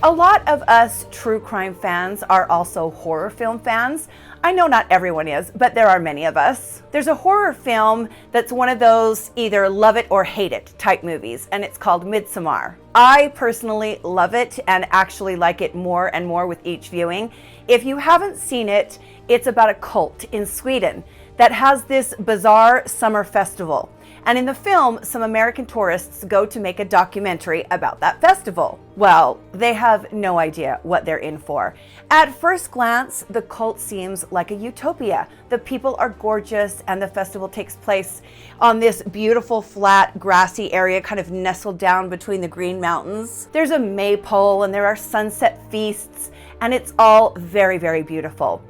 A lot of us true crime fans are also horror film fans. I know not everyone is, but there are many of us. There's a horror film that's one of those either love it or hate it type movies, and it's called Midsommar. I personally love it and actually like it more and more with each viewing. If you haven't seen it, it's about a cult in Sweden that has this bizarre summer festival. And in the film, some American tourists go to make a documentary about that festival. Well, they have no idea what they're in for. At first glance, the cult seems like a utopia. The people are gorgeous and the festival takes place on this beautiful, flat, grassy area kind of nestled down between the Green Mountains. There's a maypole and there are sunset feasts, and it's all very, very beautiful.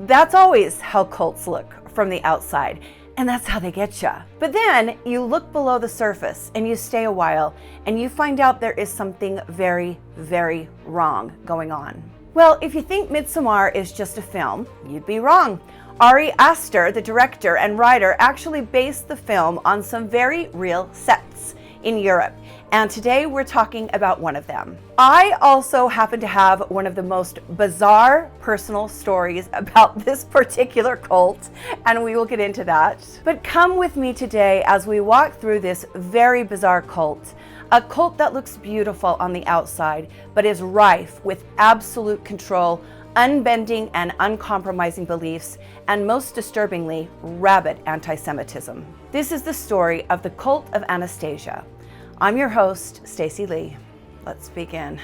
That's always how cults look from the outside. And that's how they get you. But then you look below the surface and you stay a while and you find out there is something very, very wrong going on. Well, if you think Midsommar is just a film, you'd be wrong. Ari Aster, the director and writer, actually based the film on some very real sets in Europe. And today we're talking about one of them. I also happen to have one of the most bizarre personal stories about this particular cult, and we will get into that. But come with me today as we walk through this very bizarre cult, a cult that looks beautiful on the outside, but is rife with absolute control, unbending and uncompromising beliefs, and most disturbingly, rabid anti-Semitism. This is the story of the cult of Anastasia. I'm your host, Stacy Lee. Let's begin.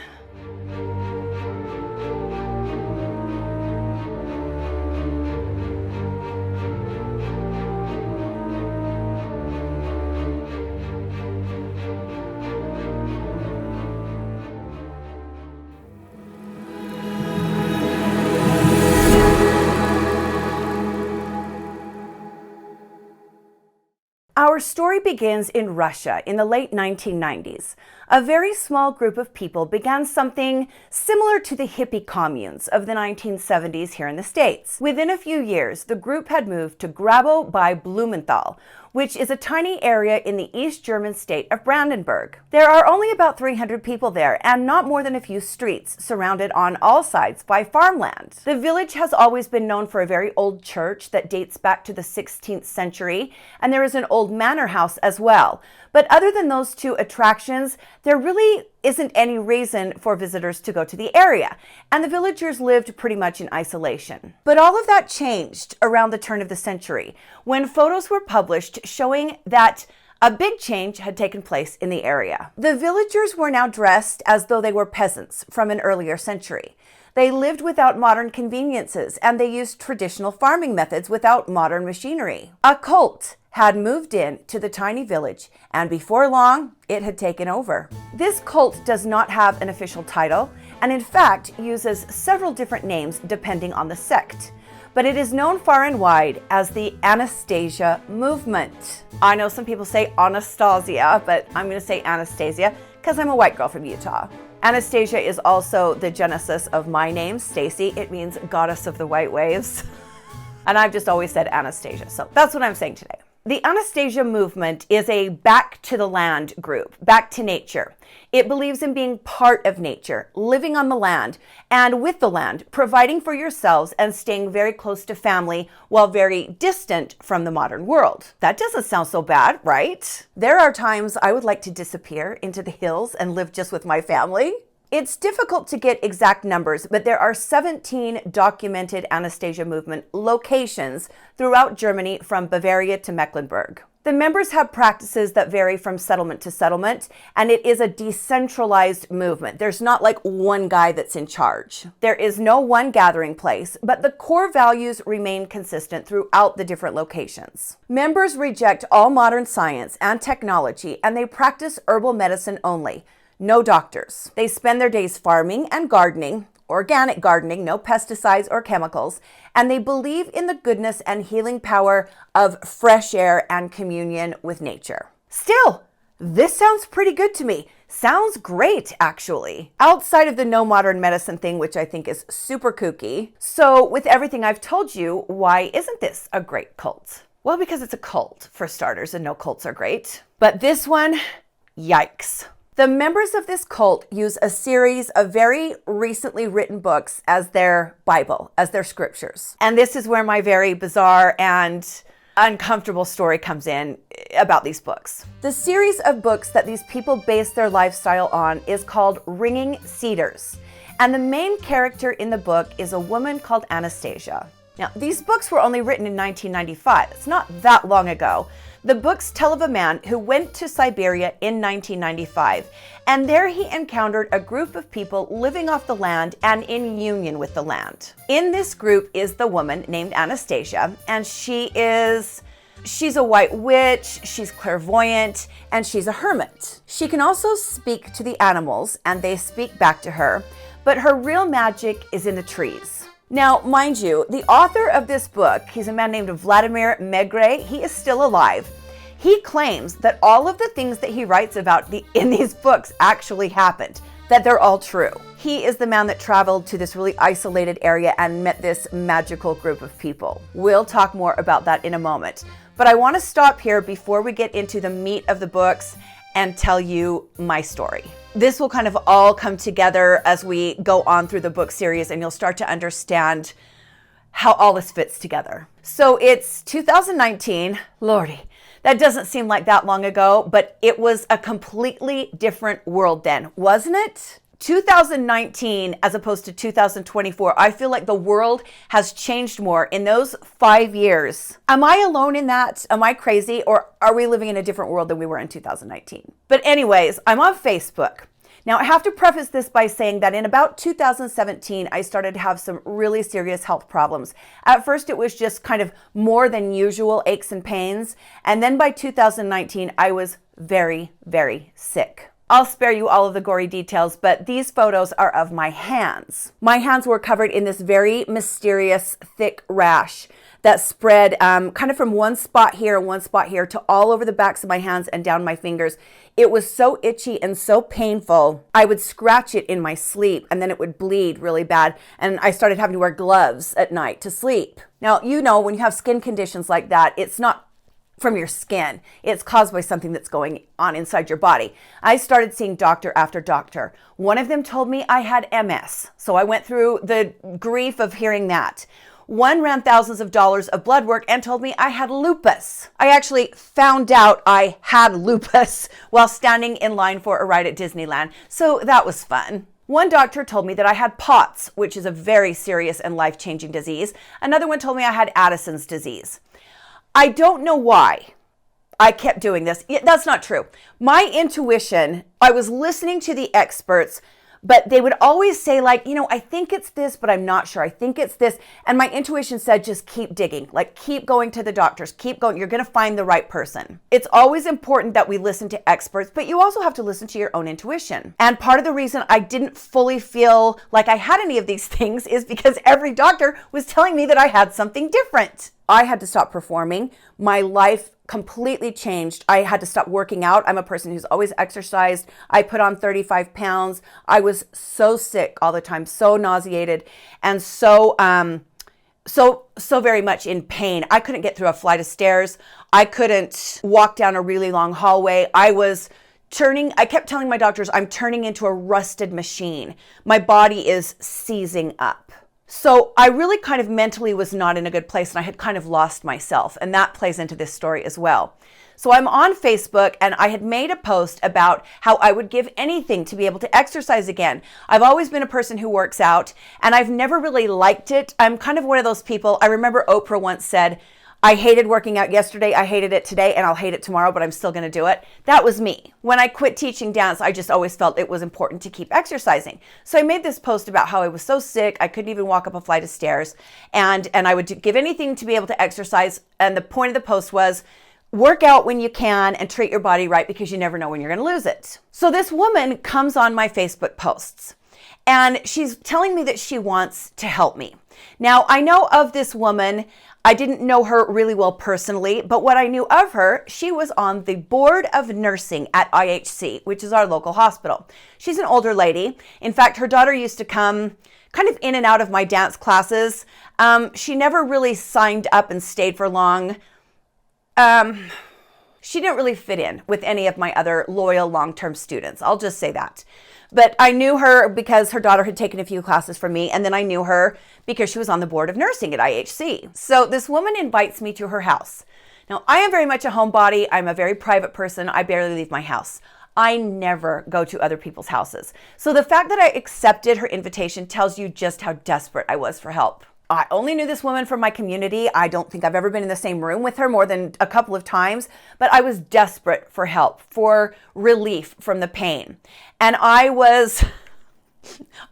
Our story begins in Russia in the late 1990s. A very small group of people began something similar to the hippie communes of the 1970s here in the States. Within a few years, the group had moved to Grabo by Blumenthal, which is a tiny area in the East German state of Brandenburg. There are only about 300 people there and not more than a few streets surrounded on all sides by farmland. The village has always been known for a very old church that dates back to the 16th century, and there is an old manor house as well. But other than those two attractions, there really isn't any reason for visitors to go to the area, and the villagers lived pretty much in isolation. But all of that changed around the turn of the century, when photos were published showing that a big change had taken place in the area. The villagers were now dressed as though they were peasants from an earlier century. They lived without modern conveniences, and they used traditional farming methods without modern machinery. A cult had moved in to the tiny village, and before long, it had taken over. This cult does not have an official title, and in fact uses several different names depending on the sect. But it is known far and wide as the Anastasia movement. I know some people say Anastasia, but I'm going to say Anastasia because I'm a white girl from Utah. Anastasia is also the genesis of my name, Stacy. It means goddess of the white waves. And I've just always said Anastasia, so that's what I'm saying today. The Anastasia movement is a back to the land group, back to nature. It believes in being part of nature, living on the land and with the land, providing for yourselves and staying very close to family while very distant from the modern world. That doesn't sound so bad, right? There are times I would like to disappear into the hills and live just with my family. It's difficult to get exact numbers, but there are 17 documented Anastasia movement locations throughout Germany from Bavaria to Mecklenburg. The members have practices that vary from settlement to settlement, and it is a decentralized movement. There's not like one guy that's in charge. There is no one gathering place, but the core values remain consistent throughout the different locations. Members reject all modern science and technology, and they practice herbal medicine only. No doctors. They spend their days farming and gardening, organic gardening, no pesticides or chemicals, and they believe in the goodness and healing power of fresh air and communion with nature. Still, this sounds pretty good to me. Sounds great, actually. Outside of the no modern medicine thing, which I think is super kooky. So with everything I've told you, why isn't this a great cult? Well, because it's a cult, for starters, and no cults are great. But this one, yikes. The members of this cult use a series of very recently written books as their Bible, as their scriptures. And this is where my very bizarre and uncomfortable story comes in about these books. The series of books that these people base their lifestyle on is called Ringing Cedars. And the main character in the book is a woman called Anastasia. Now, these books were only written in 1995. It's not that long ago. The books tell of a man who went to Siberia in 1995, and there he encountered a group of people living off the land and in union with the land. In this group is the woman named Anastasia, and she's a white witch, she's clairvoyant, and she's a hermit. She can also speak to the animals, and they speak back to her, but her real magic is in the trees. Now, mind you, the author of this book, he's a man named Vladimir Megre. He is still alive. He claims that all of the things that he writes about in these books actually happened, that they're all true. He is the man that traveled to this really isolated area and met this magical group of people. We'll talk more about that in a moment. But I want to stop here before we get into the meat of the books and tell you my story. This will kind of all come together as we go on through the book series, and you'll start to understand how all this fits together. So it's 2019. Lordy, that doesn't seem like that long ago, but it was a completely different world then, wasn't it? 2019 as opposed to 2024, I feel like the world has changed more in those 5 years. Am I alone in that? Am I crazy? Or are we living in a different world than we were in 2019? But anyways, I'm on Facebook. Now, I have to preface this by saying that in about 2017, I started to have some really serious health problems. At first, it was just kind of more than usual aches and pains. And then by 2019, I was very, very sick. I'll spare you all of the gory details, but these photos are of my hands. My hands were covered in this very mysterious, thick rash that spread kind of from one spot here and one spot here to all over the backs of my hands and down my fingers. It was so itchy and so painful. I would scratch it in my sleep and then it would bleed really bad. And I started having to wear gloves at night to sleep. Now, you know, when you have skin conditions like that, it's not from your skin. It's caused by something that's going on inside your body. I started seeing doctor after doctor. One of them told me I had MS. So I went through the grief of hearing that. One ran thousands of dollars of blood work and told me I had lupus. I actually found out I had lupus while standing in line for a ride at Disneyland. So that was fun. One doctor told me that I had POTS, which is a very serious and life-changing disease. Another one told me I had Addison's disease. I don't know why I kept doing this. That's not true. My intuition, I was listening to the experts, but they would always say like, you know, I think it's this, but I'm not sure. I think it's this. And my intuition said, just keep digging, like keep going to the doctors, keep going. You're going to find the right person. It's always important that we listen to experts, but you also have to listen to your own intuition. And part of the reason I didn't fully feel like I had any of these things is because every doctor was telling me that I had something different. I had to stop performing. My life completely changed. I had to stop working out. I'm a person who's always exercised. I put on 35 pounds. I was so sick all the time, so nauseated, and so very much in pain. I couldn't get through a flight of stairs. I couldn't walk down a really long hallway. I kept telling my doctors, I'm turning into a rusted machine. My body is seizing up. So I really kind of mentally was not in a good place, and I had kind of lost myself, and that plays into this story as well. So I'm on Facebook, and I had made a post about how I would give anything to be able to exercise again. I've always been a person who works out, and I've never really liked it. I'm kind of one of those people. I remember Oprah once said, I hated working out yesterday, I hated it today, and I'll hate it tomorrow, but I'm still going to do it. That was me. When I quit teaching dance, I just always felt it was important to keep exercising. So I made this post about how I was so sick, I couldn't even walk up a flight of stairs, and I would give anything to be able to exercise. And the point of the post was, work out when you can and treat your body right, because you never know when you're going to lose it. So this woman comes on my Facebook posts, and she's telling me that she wants to help me. Now, I know of this woman. I didn't know her really well personally, but what I knew of her, she was on the board of nursing at IHC, which is our local hospital. She's an older lady. In fact, her daughter used to come kind of in and out of my dance classes. She never really signed up and stayed for long. She didn't really fit in with any of my other loyal long-term students. I'll just say that. But I knew her because her daughter had taken a few classes from me, and then I knew her because she was on the board of nursing at IHC. So this woman invites me to her house. Now, I am very much a homebody. I'm a very private person. I barely leave my house. I never go to other people's houses. So the fact that I accepted her invitation tells you just how desperate I was for help. I only knew this woman from my community. I don't think I've ever been in the same room with her more than a couple of times, but I was desperate for help, for relief from the pain. And I was,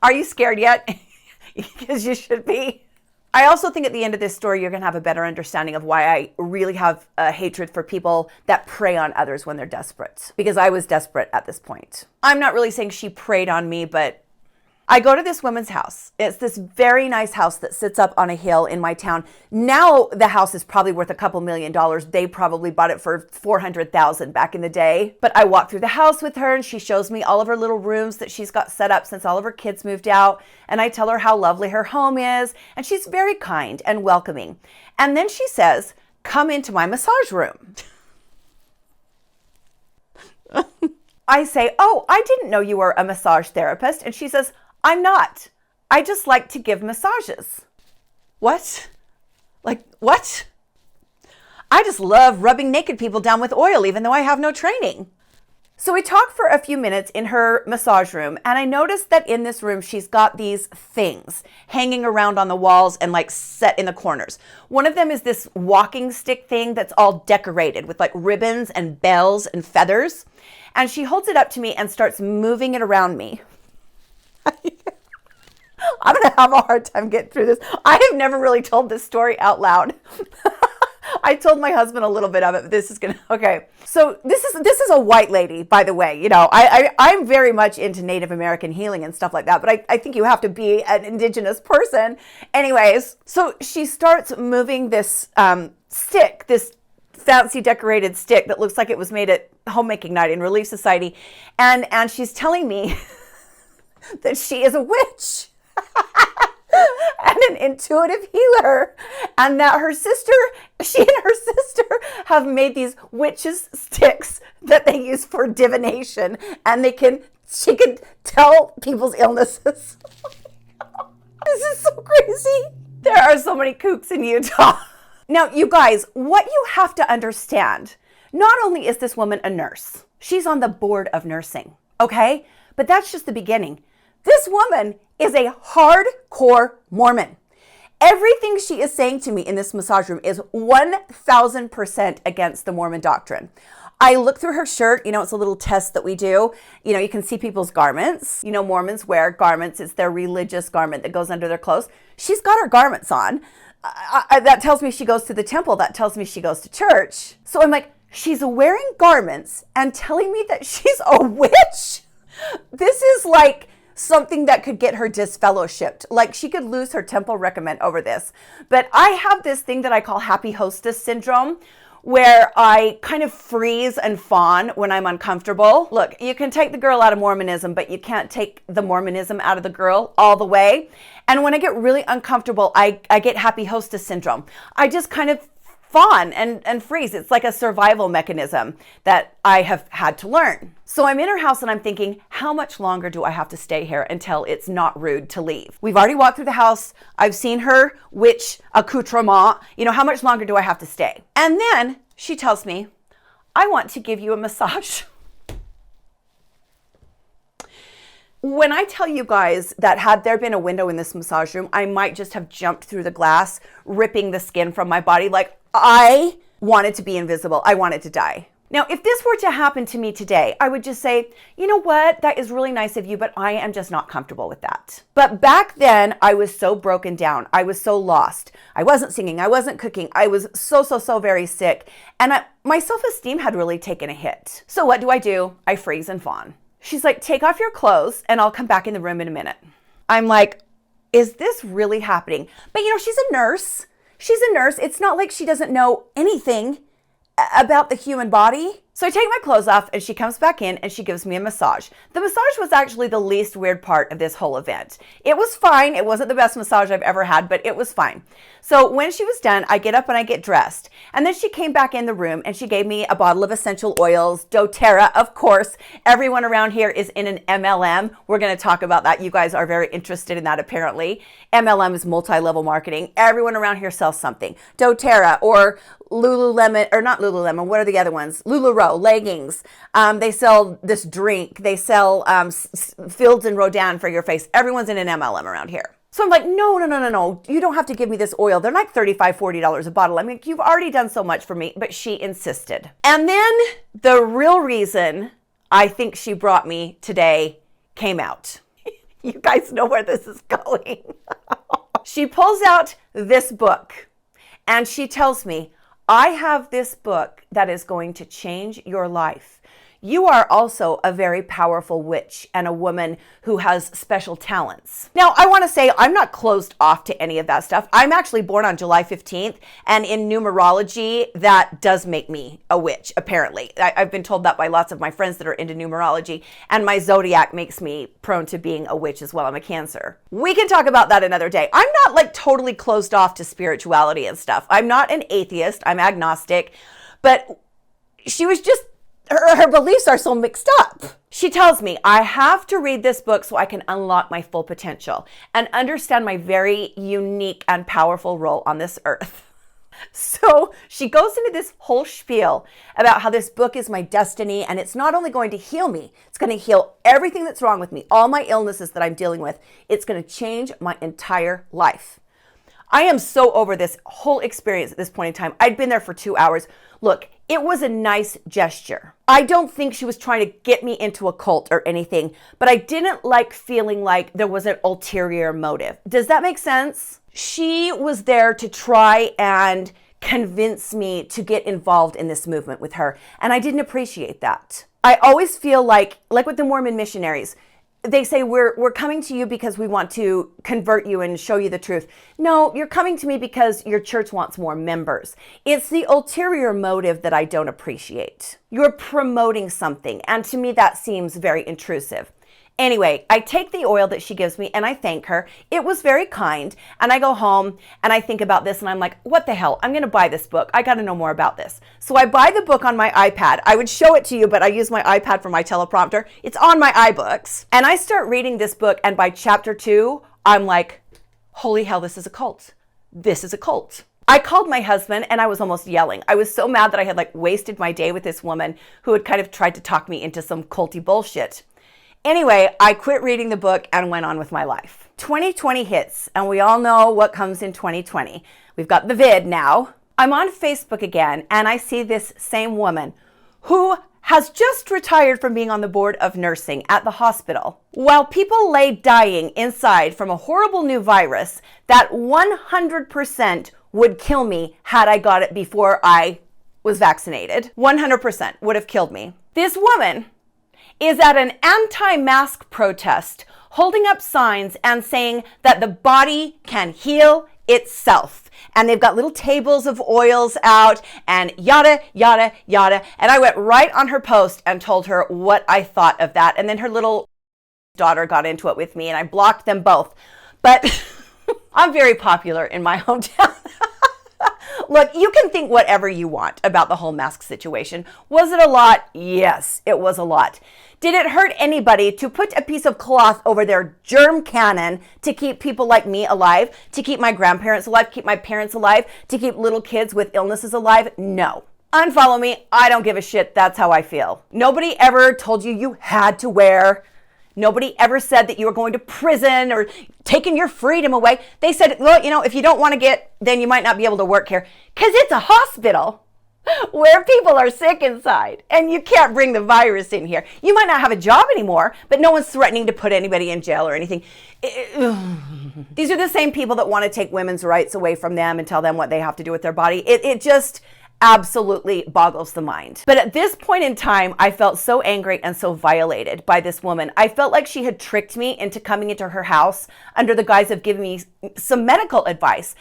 are you scared yet? Because you should be. I also think at the end of this story, you're going to have a better understanding of why I really have a hatred for people that prey on others when they're desperate, because I was desperate at this point. I'm not really saying she preyed on me, but I go to this woman's house. It's this very nice house that sits up on a hill in my town. Now the house is probably worth a couple $1 million. They probably bought it for $400,000 back in the day. But I walk through the house with her and she shows me all of her little rooms that she's got set up since all of her kids moved out. And I tell her how lovely her home is. And she's very kind and welcoming. And then she says, "Come into my massage room." I say, "Oh, I didn't know you were a massage therapist." And she says, "I'm not. I just like to give massages." What? Like, what? I just love rubbing naked people down with oil, even though I have no training. So we talked for a few minutes in her massage room, and I noticed that in this room, she's got these things hanging around on the walls and like set in the corners. One of them is this walking stick thing that's all decorated with like ribbons and bells and feathers. And she holds it up to me and starts moving it around me. I'm going to have a hard time getting through this. I have never really told this story out loud. I told my husband a little bit of it, but this is going to, okay. So this is a white lady, by the way. You know, I'm very much into Native American healing and stuff like that, but I think you have to be an indigenous person. Anyways, so she starts moving this stick, this fancy decorated stick that looks like it was made at homemaking night in Relief Society. And she's telling me that she is a witch and an intuitive healer, and that she and her sister have made these witches sticks that they use for divination, and she can tell people's illnesses. This is so crazy. There are so many kooks in Utah. Now, you guys, what you have to understand, not only is this woman a nurse, she's on the board of nursing, okay? But that's just the beginning. This woman is a hardcore Mormon. Everything she is saying to me in this massage room is 1,000% against the Mormon doctrine. I look through her shirt, it's a little test that we do. You can see people's garments. Mormons wear garments. It's their religious garment that goes under their clothes. She's got her garments on. That tells me she goes to the temple. That tells me she goes to church. So I'm like, she's wearing garments and telling me that she's a witch? This is like something that could get her disfellowshipped. Like, she could lose her temple recommend over this. But I have this thing that I call happy hostess syndrome, where I kind of freeze and fawn when I'm uncomfortable. Look, you can take the girl out of Mormonism, but you can't take the Mormonism out of the girl all the way. And when I get really uncomfortable, I get happy hostess syndrome. I just kind of fawn and freeze. It's like a survival mechanism that I have had to learn. So I'm in her house and I'm thinking, how much longer do I have to stay here until it's not rude to leave? We've already walked through the house. I've seen her witch accoutrement. How much longer do I have to stay? And then she tells me, "I want to give you a massage." When I tell you guys that had there been a window in this massage room, I might just have jumped through the glass, ripping the skin from my body. Like, I wanted to be invisible. I wanted to die. Now, if this were to happen to me today, I would just say, you know what? That is really nice of you, but I am just not comfortable with that. But back then, I was so broken down. I was so lost. I wasn't singing. I wasn't cooking. I was so very sick. And my self-esteem had really taken a hit. So what do? I freeze and fawn. She's like, "Take off your clothes and I'll come back in the room in a minute." I'm like, is this really happening? But she's a nurse. She's a nurse. It's not like she doesn't know anything about the human body. So I take my clothes off and she comes back in and she gives me a massage. The massage was actually the least weird part of this whole event. It was fine. It wasn't the best massage I've ever had, but it was fine. So when she was done, I get up and I get dressed. And then she came back in the room and she gave me a bottle of essential oils, doTERRA, of course. Everyone around here is in an MLM. We're going to talk about that. You guys are very interested in that apparently. MLM is multi-level marketing. Everyone around here sells something. doTERRA or Lululemon, or not Lululemon, what are the other ones? LuLaRoe, leggings. They sell this drink. They sell Fields and Rodin for your face. Everyone's in an MLM around here. So I'm like, no. You don't have to give me this oil. They're like $35, $40 a bottle. I mean, you've already done so much for me, but she insisted. And then the real reason I think she brought me today came out. You guys know where this is going. She pulls out this book and she tells me, I have this book that is going to change your life. You are also a very powerful witch and a woman who has special talents. Now, I want to say I'm not closed off to any of that stuff. I'm actually born on July 15th, and in numerology, that does make me a witch, apparently. I've been told that by lots of my friends that are into numerology, and my zodiac makes me prone to being a witch as well. I'm a Cancer. We can talk about that another day. I'm not like totally closed off to spirituality and stuff. I'm not an atheist. I'm agnostic, but she was just her beliefs are so mixed up. She tells me I have to read this book so I can unlock my full potential and understand my very unique and powerful role on this earth. So she goes into this whole spiel about how this book is my destiny, and it's not only going to heal me, it's going to heal everything that's wrong with me, all my illnesses that I'm dealing with. It's going to change my entire life. I am so over this whole experience at this point in time. I'd been there for 2 hours. Look, it was a nice gesture. I don't think she was trying to get me into a cult or anything, but I didn't like feeling like there was an ulterior motive. Does that make sense? She was there to try and convince me to get involved in this movement with her, and I didn't appreciate that. I always feel like with the Mormon missionaries, they say, we're coming to you because we want to convert you and show you the truth. No, you're coming to me because your church wants more members. It's the ulterior motive that I don't appreciate. You're promoting something, and to me that seems very intrusive. Anyway, I take the oil that she gives me and I thank her. It was very kind. And I go home and I think about this and I'm like, what the hell? I'm going to buy this book. I got to know more about this. So I buy the book on my iPad. I would show it to you, but I use my iPad for my teleprompter. It's on my iBooks. And I start reading this book, and by chapter 2, I'm like, holy hell, this is a cult. This is a cult. I called my husband and I was almost yelling. I was so mad that I had wasted my day with this woman who had kind of tried to talk me into some culty bullshit. Anyway, I quit reading the book and went on with my life. 2020 hits, and we all know what comes in 2020. We've got the vid now. I'm on Facebook again, and I see this same woman who has just retired from being on the board of nursing at the hospital. While people lay dying inside from a horrible new virus that 100% would kill me had I got it before I was vaccinated. 100% would have killed me. This woman is at an anti-mask protest, holding up signs and saying that the body can heal itself. And they've got little tables of oils out and yada, yada, yada. And I went right on her post and told her what I thought of that. And then her little daughter got into it with me and I blocked them both. But I'm very popular in my hometown. Look, you can think whatever you want about the whole mask situation. Was it a lot? Yes, it was a lot. Did it hurt anybody to put a piece of cloth over their germ cannon to keep people like me alive, to keep my grandparents alive, keep my parents alive, to keep little kids with illnesses alive? No. Unfollow me. I don't give a shit. That's how I feel. Nobody ever told you you had to wear. Nobody ever said that you were going to prison or taking your freedom away. They said, well, if you don't want to get, then you might not be able to work here. Because it's a hospital where people are sick inside and you can't bring the virus in here. You might not have a job anymore, but no one's threatening to put anybody in jail or anything. These are the same people that want to take women's rights away from them and tell them what they have to do with their body. It just, absolutely boggles the mind. But at this point in time, I felt so angry and so violated by this woman. I felt like she had tricked me into coming into her house under the guise of giving me some medical advice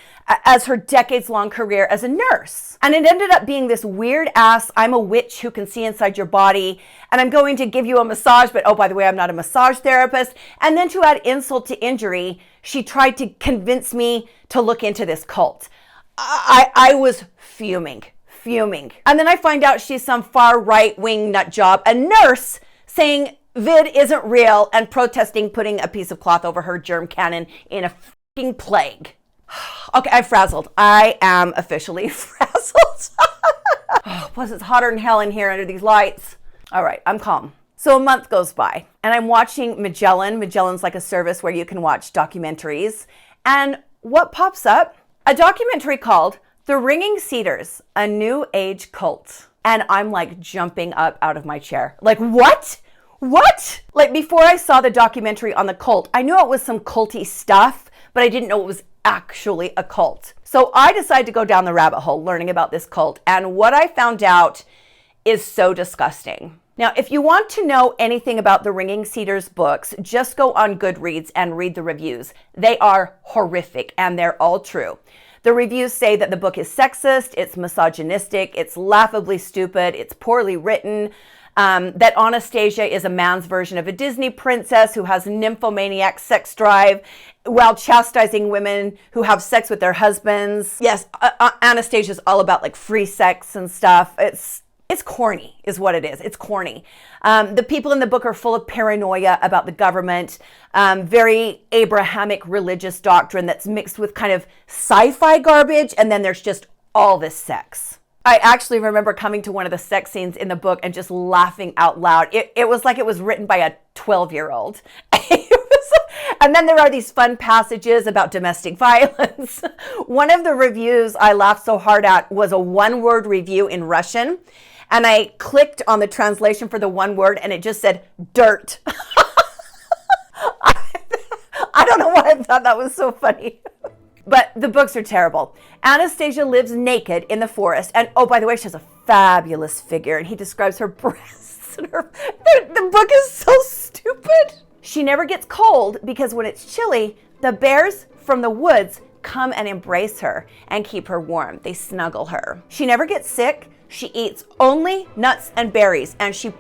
as her decades-long career as a nurse. And it ended up being this weird ass, I'm a witch who can see inside your body, and I'm going to give you a massage, but oh, by the way, I'm not a massage therapist. And then to add insult to injury, she tried to convince me to look into this cult. I was fuming. And then I find out she's some far right-wing nut job, a nurse, saying vid isn't real and protesting putting a piece of cloth over her germ cannon in a fucking plague. Okay, I'm frazzled. I am officially frazzled. Plus it's hotter than hell in here under these lights. All right, I'm calm. So a month goes by and I'm watching Magellan. Magellan's like a service where you can watch documentaries. And what pops up? A documentary called The Ringing Cedars, a New Age Cult. And I'm like jumping up out of my chair. Like, what? What? Like before I saw the documentary on the cult, I knew it was some culty stuff, but I didn't know it was actually a cult. So I decided to go down the rabbit hole learning about this cult. And what I found out is so disgusting. Now, if you want to know anything about the Ringing Cedars books, just go on Goodreads and read the reviews. They are horrific and they're all true. The reviews say that the book is sexist, it's misogynistic, it's laughably stupid, it's poorly written, that Anastasia is a man's version of a Disney princess who has nymphomaniac sex drive while chastising women who have sex with their husbands. Yes, Anastasia's all about like free sex and stuff. It's corny is what it is. It's corny. The people in the book are full of paranoia about the government, very Abrahamic religious doctrine that's mixed with kind of sci-fi garbage. And then there's just all this sex. I actually remember coming to one of the sex scenes in the book and just laughing out loud. It was like it was written by a 12-year-old. And then there are these fun passages about domestic violence. One of the reviews I laughed so hard at was a one-word review in Russian. And I clicked on the translation for the one word and it just said dirt. I don't know why I thought that was so funny. But the books are terrible. Anastasia lives naked in the forest. And oh, by the way, she has a fabulous figure. And he describes her breasts. And the book is so stupid. She never gets cold because when it's chilly, the bears from the woods come and embrace her and keep her warm. They snuggle her. She never gets sick. She eats only nuts and berries. And she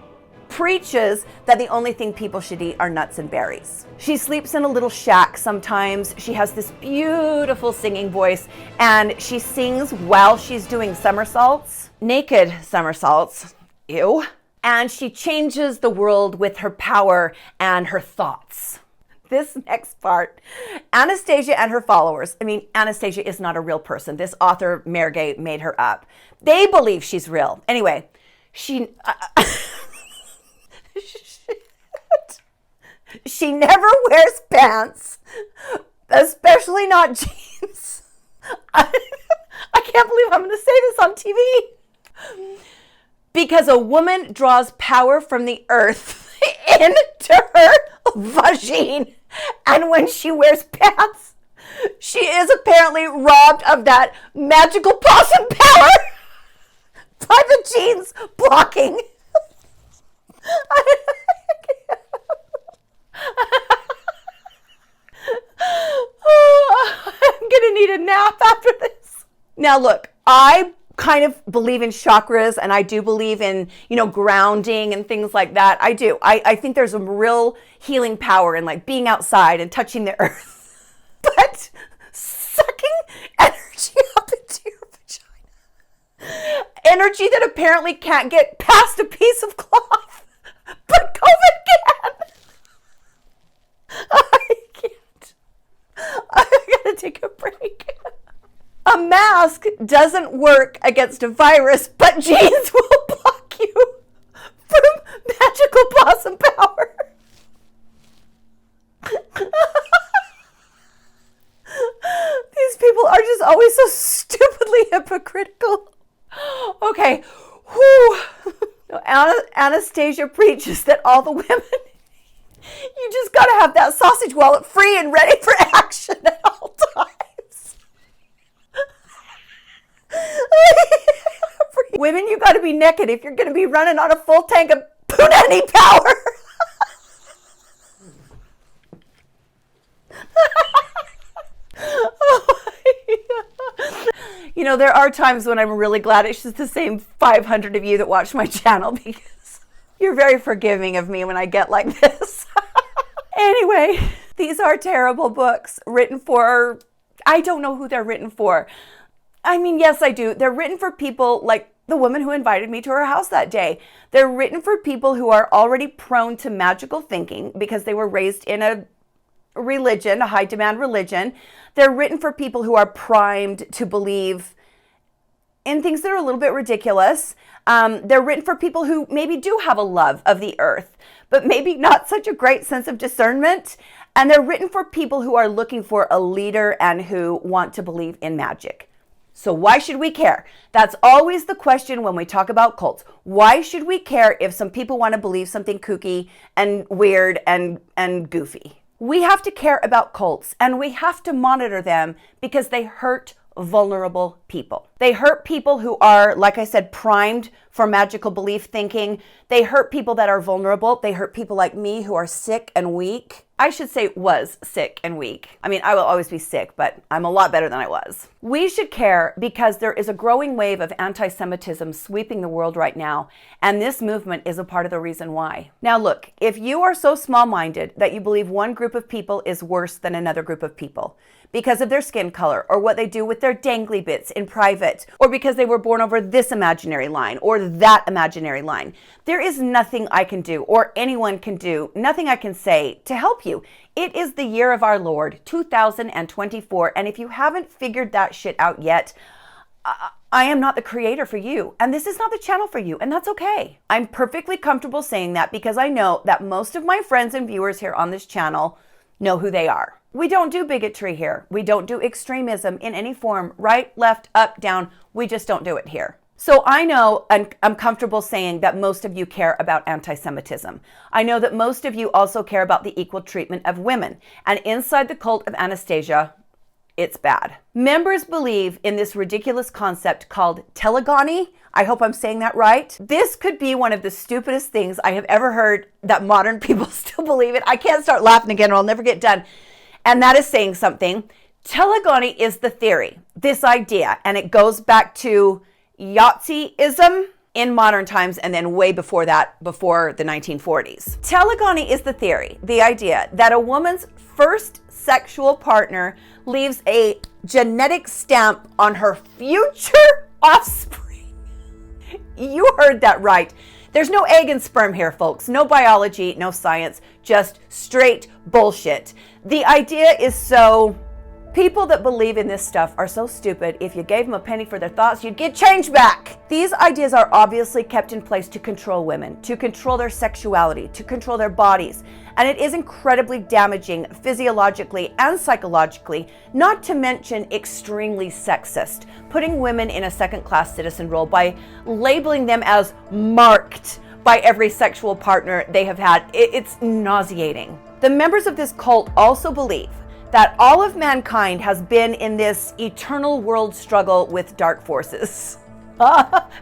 preaches that the only thing people should eat are nuts and berries. She sleeps in a little shack sometimes. She has this beautiful singing voice and she sings while she's doing somersaults, naked somersaults. Ew. And she changes the world with her power and her thoughts. This next part, Anastasia and her followers, Anastasia is not a real person. This author, Merge, made her up. They believe she's real. Anyway, she never wears pants, especially not jeans. I can't believe I'm going to say this on TV. Because a woman draws power from the earth into her vagina. And when she wears pants, she is apparently robbed of that magical possum power by the jeans blocking. I'm gonna need a nap after this. Now look, I kind of believe in chakras and I do believe in, grounding and things like that. I do. I think there's a real healing power in like being outside and touching the earth. But sucking energy up into your vagina, energy that apparently can't get past a piece of cloth, but COVID can. I can't. I gotta take a break. A mask doesn't work against a virus, but jeans will block you from magical possum power. These people are just always so stupidly hypocritical. Okay. Whew. Anastasia preaches that all the women, you just gotta have that sausage wallet free and ready for action at all times. Women, you got to be naked if you're going to be running on a full tank of punani power. You know, there are times when I'm really glad it's just the same 500 of you that watch my channel, because you're very forgiving of me when I get like this. Anyway, these are terrible books written for, I don't know who they're written for. I mean, yes, I do. They're written for people like the woman who invited me to her house that day. They're written for people who are already prone to magical thinking because they were raised in a religion, a high demand religion. They're written for people who are primed to believe in things that are a little bit ridiculous. They're written for people who maybe do have a love of the earth, but maybe not such a great sense of discernment. And they're written for people who are looking for a leader and who want to believe in magic. So why should we care? That's always the question when we talk about cults. Why should we care if some people want to believe something kooky and weird and goofy? We have to care about cults, and we have to monitor them because they hurt vulnerable people. They hurt people who are, like I said, primed for magical belief thinking. They hurt people that are vulnerable. They hurt people like me who are sick and weak. I should say was sick and weak. I mean, I will always be sick, but I'm a lot better than I was. We should care because there is a growing wave of anti-Semitism sweeping the world right now, and this movement is a part of the reason why. Now look, if you are so small-minded that you believe one group of people is worse than another group of people, because of their skin color, or what they do with their dangly bits in private, or because they were born over this imaginary line or that imaginary line, there is nothing I can do or anyone can do, nothing I can say to help you. It is the year of our Lord, 2024, and if you haven't figured that shit out yet, I am not the creator for you, and this is not the channel for you, and that's okay. I'm perfectly comfortable saying that because I know that most of my friends and viewers here on this channel know who they are. We don't do bigotry here. We don't do extremism in any form, right, left, up, down. We just don't do it here. So I know, and I'm comfortable saying that most of you care about anti-Semitism. I know that most of you also care about the equal treatment of women. And inside the cult of Anastasia, it's bad. Members believe in this ridiculous concept called telegony. I hope I'm saying that right. This could be one of the stupidest things I have ever heard that modern people still believe it. I can't start laughing again or I'll never get done. And that is saying something. Telegony is the theory, this idea, and it goes back to Yahtzee-ism in modern times and then way before that, before the 1940s. Telegony is the theory, the idea that a woman's first sexual partner leaves a genetic stamp on her future offspring. You heard that right. There's no egg and sperm here, folks. No biology, no science, just straight bullshit. The idea is so... People that believe in this stuff are so stupid. If you gave them a penny for their thoughts, you'd get change back. These ideas are obviously kept in place to control women, to control their sexuality, to control their bodies. And it is incredibly damaging physiologically and psychologically, not to mention extremely sexist, putting women in a second-class citizen role by labeling them as marked by every sexual partner they have had. It's nauseating. The members of this cult also believe that all of mankind has been in this eternal world struggle with dark forces.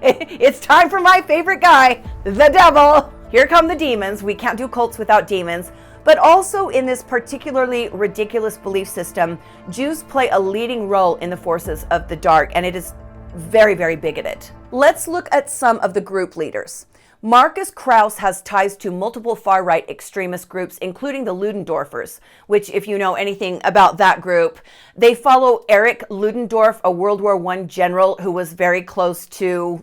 It's time for my favorite guy, the devil. Here come the demons. We can't do cults without demons. But also in this particularly ridiculous belief system, Jews play a leading role in the forces of the dark, and it is very, very bigoted. Let's look at some of the group leaders. Marcus Krauss has ties to multiple far-right extremist groups, including the Ludendorffers, which, if you know anything about that group, they follow Erich Ludendorff, a World War I general who was very close to,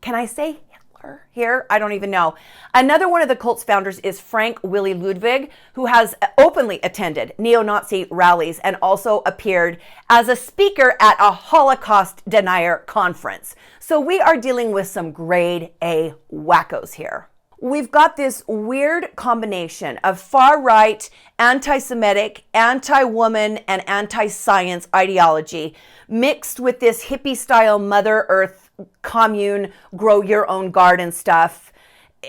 can I say Hitler here? I don't even know. Another one of the cult's founders is Frank Willy Ludwig, who has openly attended neo-Nazi rallies and also appeared as a speaker at a Holocaust denier conference. So we are dealing with some grade A wackos here. We've got this weird combination of far-right, anti-Semitic, anti-woman, and anti-science ideology mixed with this hippie-style Mother Earth commune, grow your own garden stuff.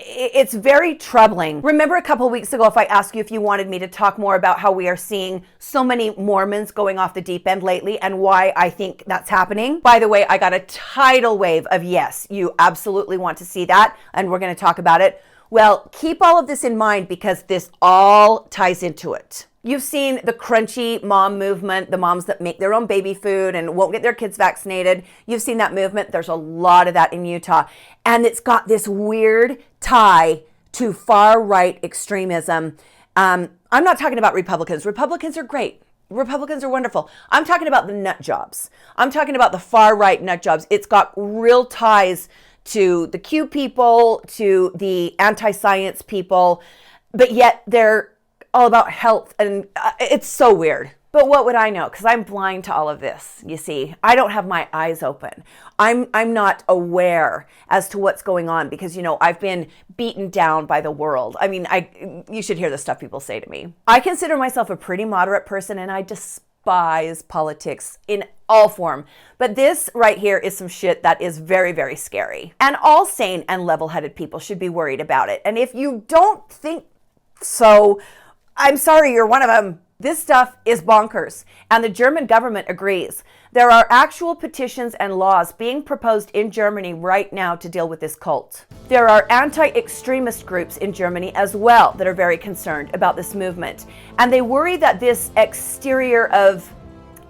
it's very troubling. Remember a couple of weeks ago, if I asked you if you wanted me to talk more about how we are seeing so many Mormons going off the deep end lately and why I think that's happening? By the way, I got a tidal wave of yes, you absolutely want to see that, and we're going to talk about it. Well, keep all of this in mind because this all ties into it. You've seen the crunchy mom movement, the moms that make their own baby food and won't get their kids vaccinated. You've seen that movement. There's a lot of that in Utah. And it's got this weird tie to far-right extremism. I'm not talking about Republicans. Republicans are great. Republicans are wonderful. I'm talking about the nut jobs. I'm talking about the far-right nut jobs. It's got real ties to the Q people, to the anti-science people, but yet they're all about health, and it's so weird. But what would I know? Because I'm blind to all of this, you see. I don't have my eyes open. I'm not aware as to what's going on because, you know, I've been beaten down by the world. I mean, you should hear the stuff people say to me. I consider myself a pretty moderate person, and I despise politics in all form. But this right here is some shit that is very, very scary. And all sane and level-headed people should be worried about it. And if you don't think so, I'm sorry, you're one of them. This stuff is bonkers, and the German government agrees. There are actual petitions and laws being proposed in Germany right now to deal with this cult. There are anti-extremist groups in Germany as well that are very concerned about this movement, and they worry that this exterior of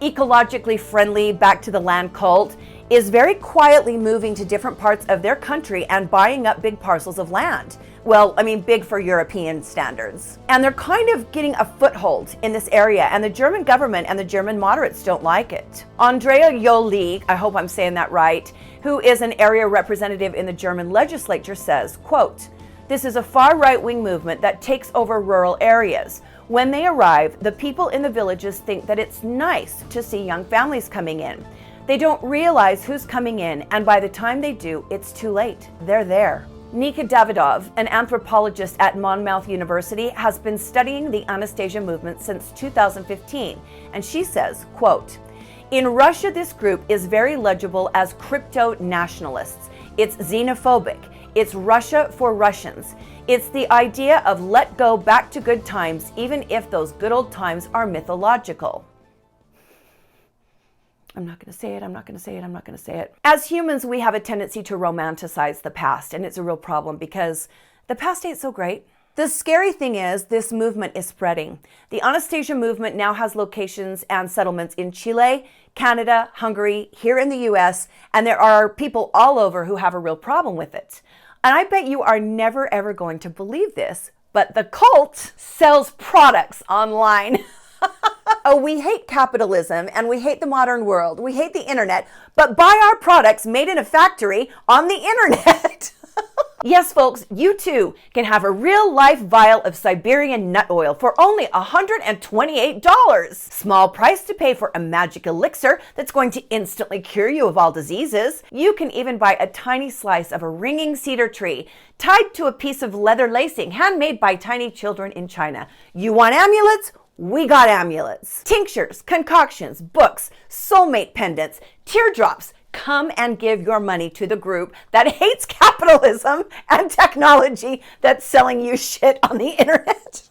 ecologically friendly, back to the land cult is very quietly moving to different parts of their country and buying up big parcels of land. Well, I mean, big for European standards. And they're kind of getting a foothold in this area, and the German government and the German moderates don't like it. Andrea Jolie, I hope I'm saying that right, who is an area representative in the German legislature, says, quote, "This is a far right-wing movement that takes over rural areas. When they arrive, the people in the villages think that it's nice to see young families coming in. They don't realize who's coming in, and by the time they do, it's too late. They're there." Nika Davidov, an anthropologist at Monmouth University, has been studying the Anastasia movement since 2015, and she says, quote, "In Russia, this group is very legible as crypto-nationalists. It's xenophobic. It's Russia for Russians. It's the idea of let go back to good times, even if those good old times are mythological." I'm not going to say it, I'm not going to say it, I'm not going to say it. As humans, we have a tendency to romanticize the past, and it's a real problem because the past ain't so great. The scary thing is this movement is spreading. The Anastasia movement now has locations and settlements in Chile, Canada, Hungary, here in the US, and there are people all over who have a real problem with it. And I bet you are never ever going to believe this, but the cult sells products online. Oh, we hate capitalism and we hate the modern world. We hate the internet, but buy our products made in a factory on the internet. Yes, folks, you too can have a real-life vial of Siberian nut oil for only $128. Small price to pay for a magic elixir that's going to instantly cure you of all diseases. You can even buy a tiny slice of a ringing cedar tree tied to a piece of leather lacing handmade by tiny children in China. You want amulets? We got amulets. Tinctures, concoctions, books, soulmate pendants, teardrops. Come and give your money to the group that hates capitalism and technology that's selling you shit on the internet.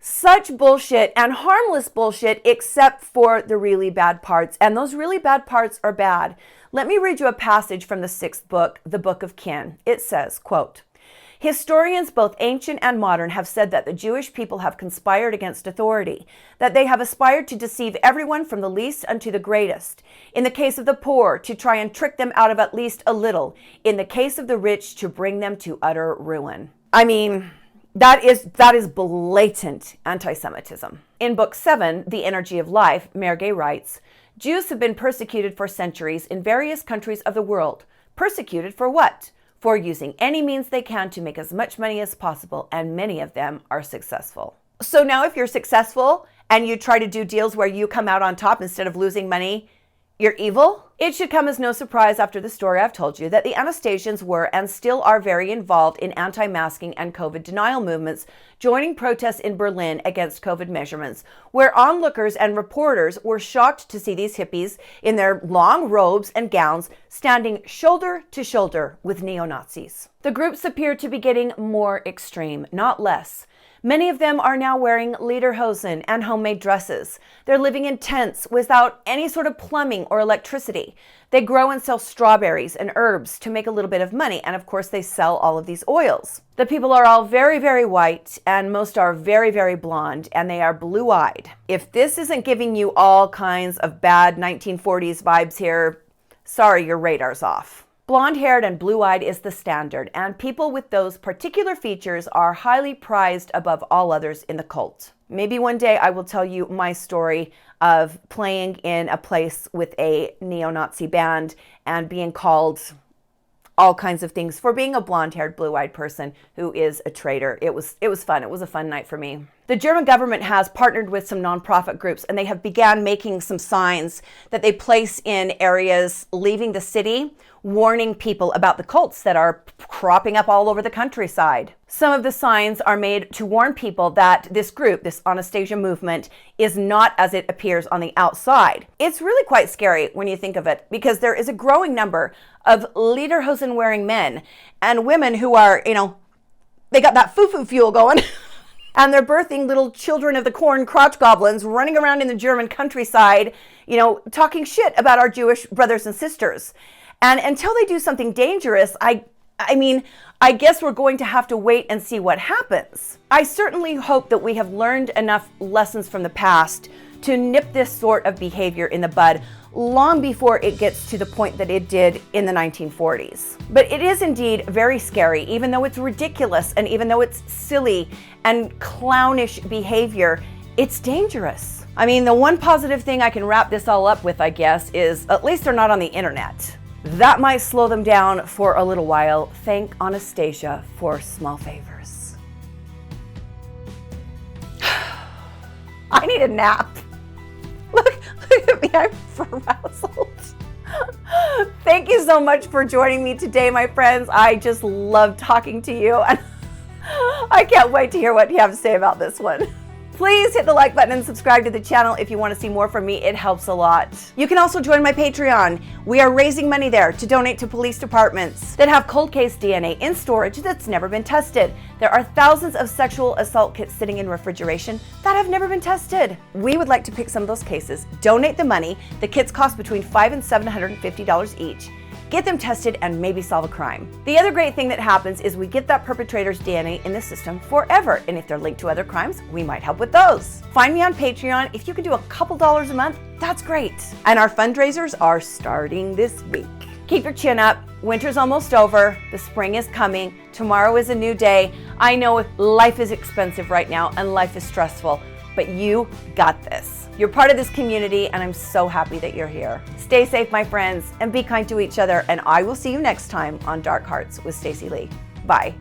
Such bullshit and harmless bullshit except for the really bad parts. And those really bad parts are bad. Let me read you a passage from the 6th book, the Book of Kin. It says, quote, "Historians, both ancient and modern, have said that the Jewish people have conspired against authority, that they have aspired to deceive everyone from the least unto the greatest. In the case of the poor, to try and trick them out of at least a little. In the case of the rich, to bring them to utter ruin." I mean, that is blatant anti-Semitism. In Book 7, The Energy of Life, Merge writes, "Jews have been persecuted for centuries in various countries of the world. Persecuted for what? For using any means they can to make as much money as possible, and many of them are successful." So now if you're successful and you try to do deals where you come out on top instead of losing money, you're evil? It should come as no surprise after the story I've told you that the Anastasians were and still are very involved in anti-masking and COVID denial movements, joining protests in Berlin against COVID measurements, where onlookers and reporters were shocked to see these hippies in their long robes and gowns standing shoulder to shoulder with neo-Nazis. The groups appear to be getting more extreme, not less. Many of them are now wearing lederhosen and homemade dresses. They're living in tents without any sort of plumbing or electricity. They grow and sell strawberries and herbs to make a little bit of money, and of course they sell all of these oils. The people are all very, very white, and most are very, very blonde, and they are blue-eyed. If this isn't giving you all kinds of bad 1940s vibes here, sorry, your radar's off. Blonde-haired and blue-eyed is the standard, and people with those particular features are highly prized above all others in the cult. Maybe one day I will tell you my story of playing in a place with a neo-Nazi band and being called all kinds of things for being a blonde-haired, blue-eyed person who is a traitor. It was fun. It was a fun night for me. The German government has partnered with some nonprofit groups, and they have began making some signs that they place in areas leaving the city, warning people about the cults that are cropping up all over the countryside. Some of the signs are made to warn people that this group, this Anastasia movement, is not as it appears on the outside. It's really quite scary when you think of it, because there is a growing number of lederhosen-wearing men and women who are, they got that foo-foo fuel going. And they're birthing little children of the corn crotch goblins running around in the German countryside, talking shit about our Jewish brothers and sisters. And until they do something dangerous, I guess we're going to have to wait and see what happens. I certainly hope that we have learned enough lessons from the past to nip this sort of behavior in the bud long before it gets to the point that it did in the 1940s. But it is indeed very scary, even though it's ridiculous and even though it's silly and clownish behavior, it's dangerous. The one positive thing I can wrap this all up with, I guess, is at least they're not on the internet. That might slow them down for a little while. Thank Anastasia for small favors. I need a nap. Look at me, I'm frazzled. Thank you so much for joining me today, my friends. I just love talking to you, and I can't wait to hear what you have to say about this one. Please hit the like button and subscribe to the channel if you want to see more from me. It helps a lot. You can also join my Patreon. We are raising money there to donate to police departments that have cold case DNA in storage that's never been tested. There are thousands of sexual assault kits sitting in refrigeration that have never been tested. We would like to pick some of those cases, donate the money. The kits cost between $500 and $750 each. Get them tested and maybe solve a crime. The other great thing that happens is we get that perpetrator's DNA in the system forever, and if they're linked to other crimes, we might help with those. Find me on Patreon. If you can do a couple dollars a month, that's great. And our fundraisers are starting this week. Keep your chin up. Winter's almost over. The spring is coming. Tomorrow is a new day. I know life is expensive right now and life is stressful, but you got this. You're part of this community, and I'm so happy that you're here. Stay safe, my friends, and be kind to each other, and I will see you next time on Dark Hearts with Stacy Lee. Bye.